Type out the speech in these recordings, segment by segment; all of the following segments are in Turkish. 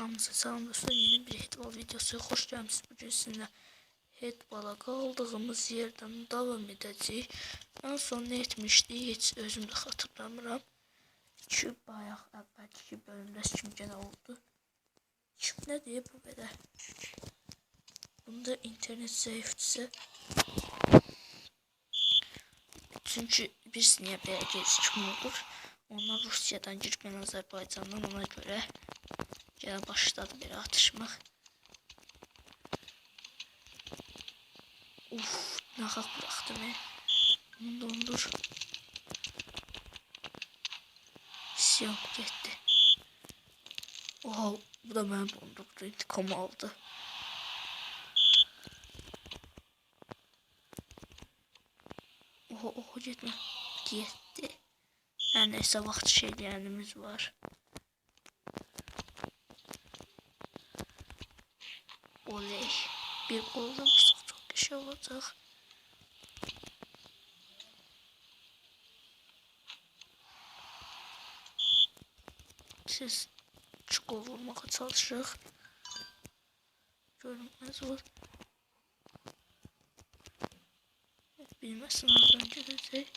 Hamısı salam dostlar, yeni bir Headball videosu hoş gəlmişsiniz. Bugün sizinlə Headball'a qaldığımız yerdən davam edəcəyik. En son ne etmişdik heç özüm də xatırlamıram. Ki bayaq əvvəlki bölümdə kim gene oldu. Kim nə deyə bu qədər. Bunda internet zəifdirsə. Çünkü biz niyə belə gecikmə olur. Onlar Rusiyadan girib, mən Azərbaycandan, ona görə gene başladı bir atışmaq. Uf, nahaq bıraxdım. Bunu dondur. Siyam getdi. Oha, bu da mənim dondurdu. İntikam aldı. Oha, getmə. Getdi. Hər neysə, vaxt şeylərimiz var. Oley. Bir golda vursak çok kişi olacak. Siz çukur vurmaya çalışırıq. Görünmez ol. Bilməsin oradan gedəcək.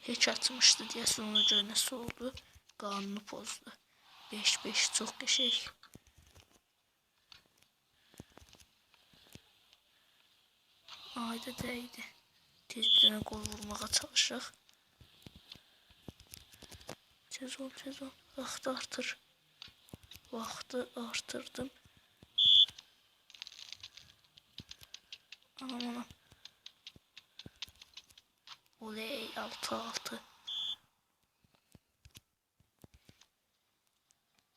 Heç atmışdı deyəsən, ona görə nəsə oldu. Qanunu pozdu. 5-5 çox qəşəng. Ayda dəydi. Tez bir dənə qol vurmağa çalışırıq. Tez ol, tez ol. Vaxtı artır. Vaxtı artırdım. Anam anam. Oley, 6-6.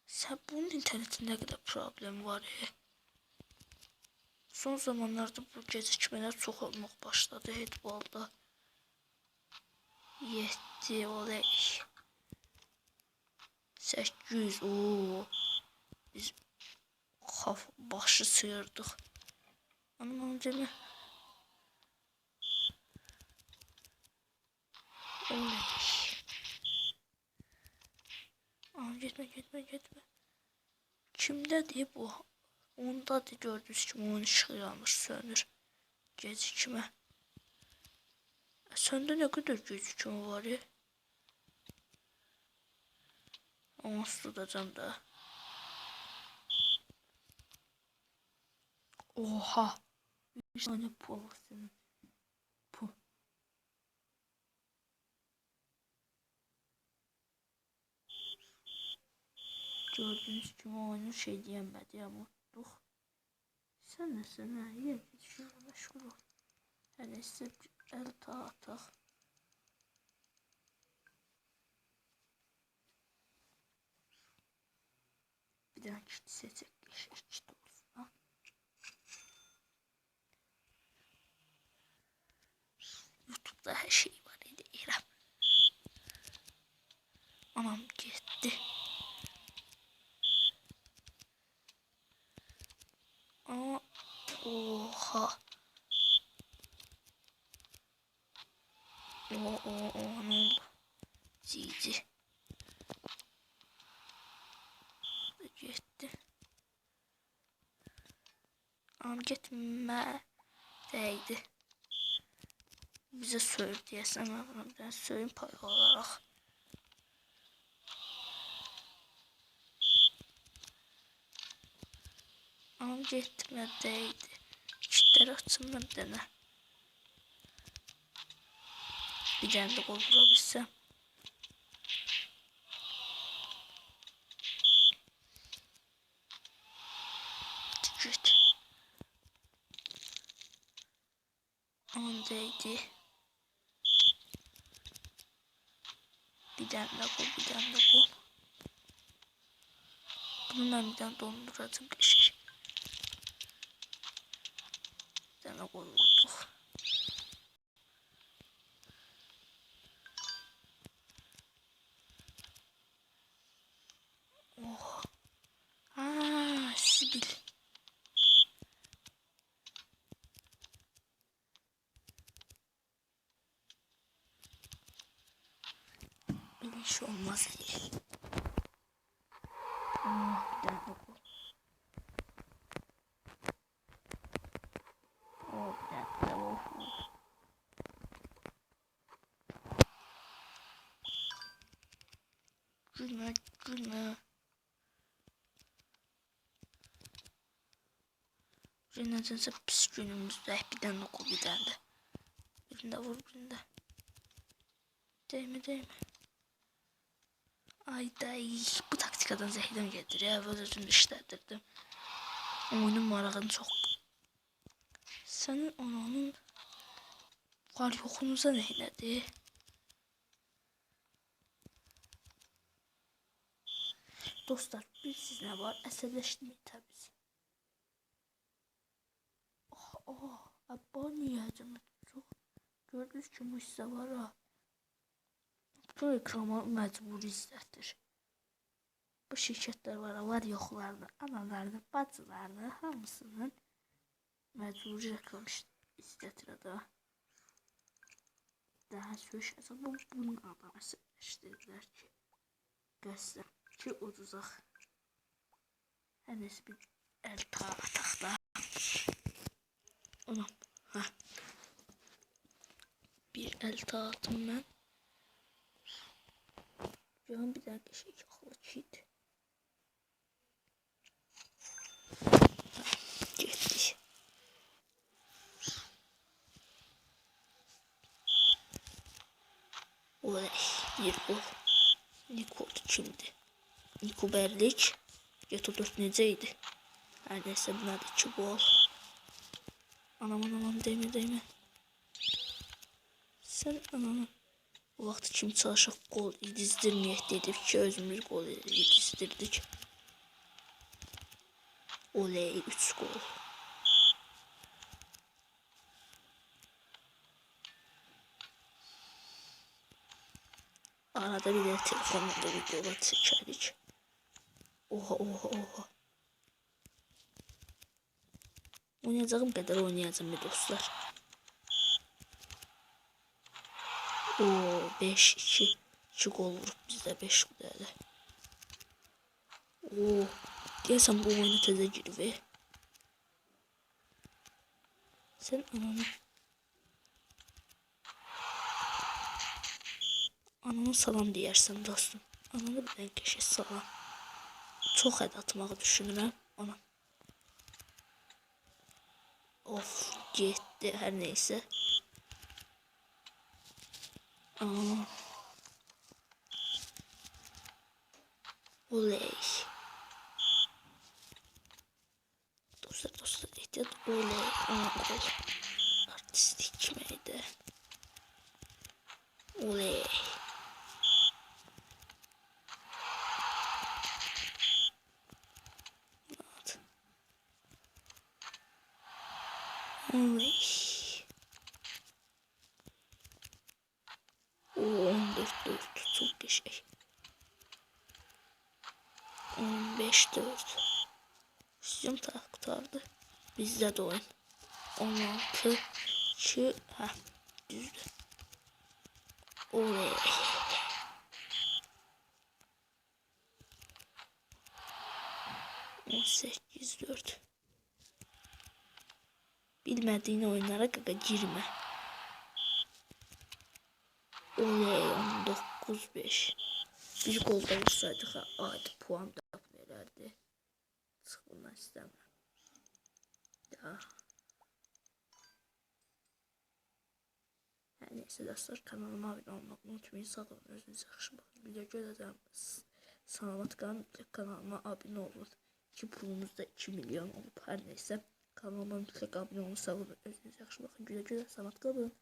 Sen bunun internetinde ne kadar problem var ya. Son zamanlarda bu gecikmələr çox olmaq başladı Headball'da. 7 oley. 800 ooo. Biz başı sıyırdık. Anam değil mi? Oley. Anam gitme. Kimdə deyib bu? Onda da gördüğünüz kimi onun ışığı yanır, sönür. Gecikmə. Söndə nə qədər gecikmə var ya? Onu tutacağım da. Oha. Bir tane pul senin. Pul. Gördüğünüz gibi oyunu şey diyemedi ama unuttuk. Sen ha? Yer git şurada meşgul ol. Her neyse el atak. Bir daha kit seçecek. Kit olsun ha. YouTube'da her şey var idi İrem. Anam gitti. Ama oha. Ne oldu? Cici. Gitti. Anam gitme. Değdi. Bize söyle diyesen ben söyleyeyim pay olarak. Anam gitme değdi. Kitleri açsın ben dene. Bir tane de gol vurabilsem. Git. Anam değdi. Bir tane de gol. Bunu ben bir tane donduracağım kişi. Bir tane gol vurduk. Oh. Sibil. Bir şey olmaz diye. Gülme, gülme. Nedense pis günümüzde birden oku birden de. Birinde vur birinde. Değme değme. Ay day. Bu taktikadan zehirden gelir ya. Böyle özümü işledirdim. Oyunun marağını çok. Senin ananın var yokunuza neylədi? Dostlar, bilsiz ne var? Əsəbləşdirməyin təbii. Abba niye acaba çok? Gördüğünüz gibi bu hissə var ha. Bu ekrana məcburi izlətir. Bu şirketler var yoxlarını, analarını, bacılarını, hamısının məcburi reklam izlətir da. Daha söyləşəsə bunun adamı əsəbləşdirirlər ki, qəsdən ki uduzaq. Hər nəsə bir el ataq da. Anam, hə. Bir el atım mən. Görün bir dənə şey yoxla çiydi. Getdik. Oley, bir gol. Niko kimdi? Niko Berlik. Geto 4 necəydi? Hər nəsə buna da 2 gol. Anam değme. Sen ananı o vaxt kim çalışaq gol dizdirməyək dedik ki, özümüz gol dizdirdik. Oley, 3 gol. Arada bir de telefonla videolar çekerdik. Oha. Oynayacağım kadar oynayacağım bir dostlar. O 5-2 gol vurup bizde 5 gol. Oo, deyəsən bu oyuna təzə girib. Sen anana salam deyərsən dostum. Anana bir dənə keşə salam. Çox əd atmağı düşünürəm ona. Of, getdi hər neysə. Oley. Dostlar ehtiyat oley. Gol. Artistik miydi? Oley. Oley. O 14-4 çok geçey. 15-4. Sizin taraftardı. Bizde de oyun. 16 2 ha düzdü. Oley. On 8-4. Bilmediğin oyunlara girme. Oley, 19-5. Bir gol da vursaydık aydı puan da verərdi. Çıx bundan istəmirəm. Ya. Hər neysə dostlar, kanalıma abunə olmağı unutmayın. Sağ olun, özünüzə yaxşı baxın. Video görəcəm. Salamat qalın. Kanalıma abunə olun. Ki pulumuz da 2 milyon olub. Hər neysə kanalıma mütləq abunə olun. Sağ olun, özünüzə yaxşı baxın. Gülə-gülə, salamat qalın.